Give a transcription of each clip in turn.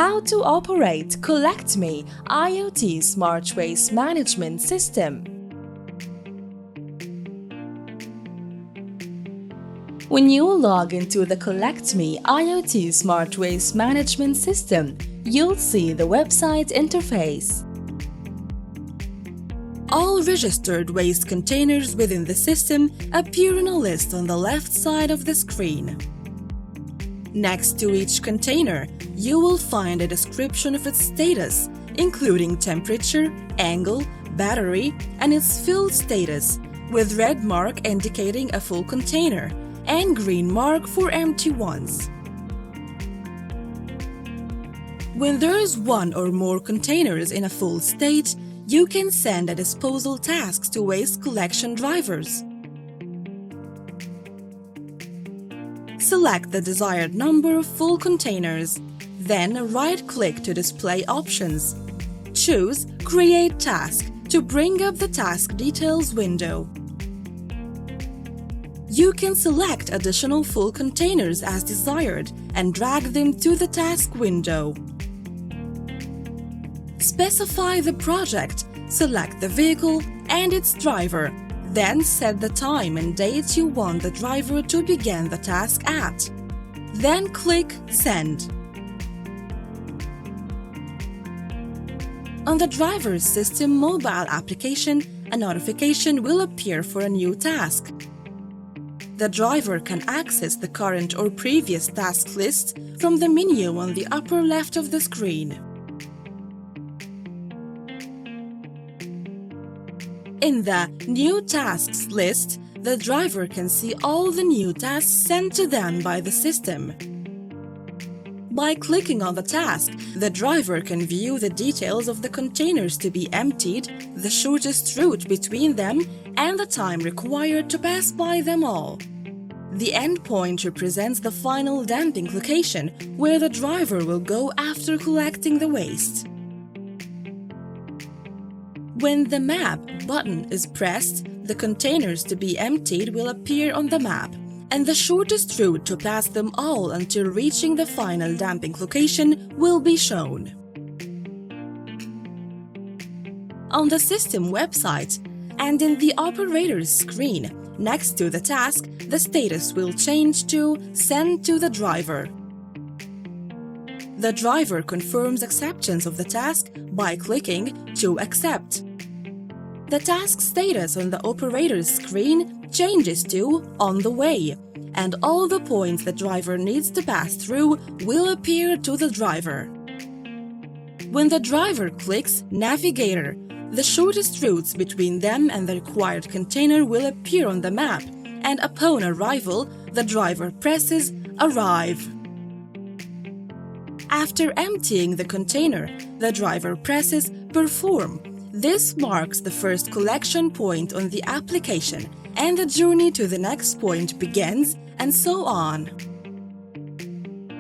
How to operate CollectMe IoT Smart Waste Management System. When you log into the CollectMe IoT Smart Waste Management System, you'll see the website interface. All registered waste containers within the system appear in a list on the left side of the screen. Next to each container, you will find a description of its status, including temperature, angle, battery, and its filled status, with red mark indicating a full container and green mark for empty ones. When there is one or more containers in a full state, you can send a disposal task to waste collection drivers. Select the desired number of full containers, then right-click to display options. Choose Create Task to bring up the Task Details window. You can select additional full containers as desired and drag them to the task window. Specify the project, select the vehicle and its driver, then set the time and date you want the driver to begin the task at. Then click Send. On the driver's system mobile application, a notification will appear for a new task. The driver can access the current or previous task list from the menu on the upper left of the screen. In the New Tasks list, the driver can see all the new tasks sent to them by the system. By clicking on the task, the driver can view the details of the containers to be emptied, the shortest route between them, and the time required to pass by them all. The endpoint represents the final dumping location where the driver will go after collecting the waste. When the Map button is pressed, the containers to be emptied will appear on the map, and the shortest route to pass them all until reaching the final dumping location will be shown. On the system website and in the operator's screen, next to the task, the status will change to Send to the driver. The driver confirms acceptance of the task by clicking to Accept. The task status on the operator's screen changes to On the way, and all the points the driver needs to pass through will appear to the driver. When the driver clicks Navigator, the shortest routes between them and the required container will appear on the map, and upon arrival, the driver presses Arrive. After emptying the container, the driver presses Perform. This marks the first collection point on the application, and the journey to the next point begins, and so on.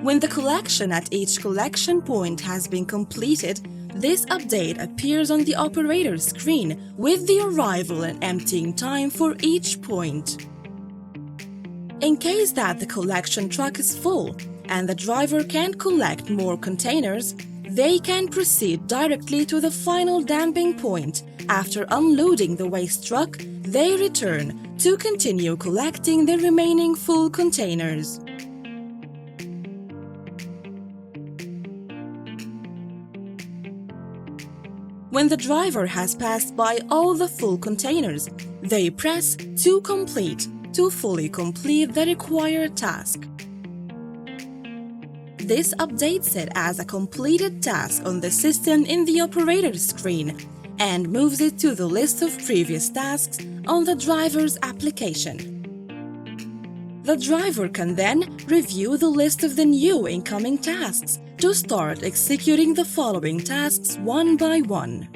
When the collection at each collection point has been completed, this update appears on the operator's screen with the arrival and emptying time for each point. In case that the collection truck is full and the driver can't collect more containers, they can proceed directly to the final dumping point. After unloading the waste truck, they return to continue collecting the remaining full containers. When the driver has passed by all the full containers, they press To complete to fully complete the required task. This updates it as a completed task on the system in the operator's screen and moves it to the list of previous tasks on the driver's application. The driver can then review the list of the new incoming tasks to start executing the following tasks one by one.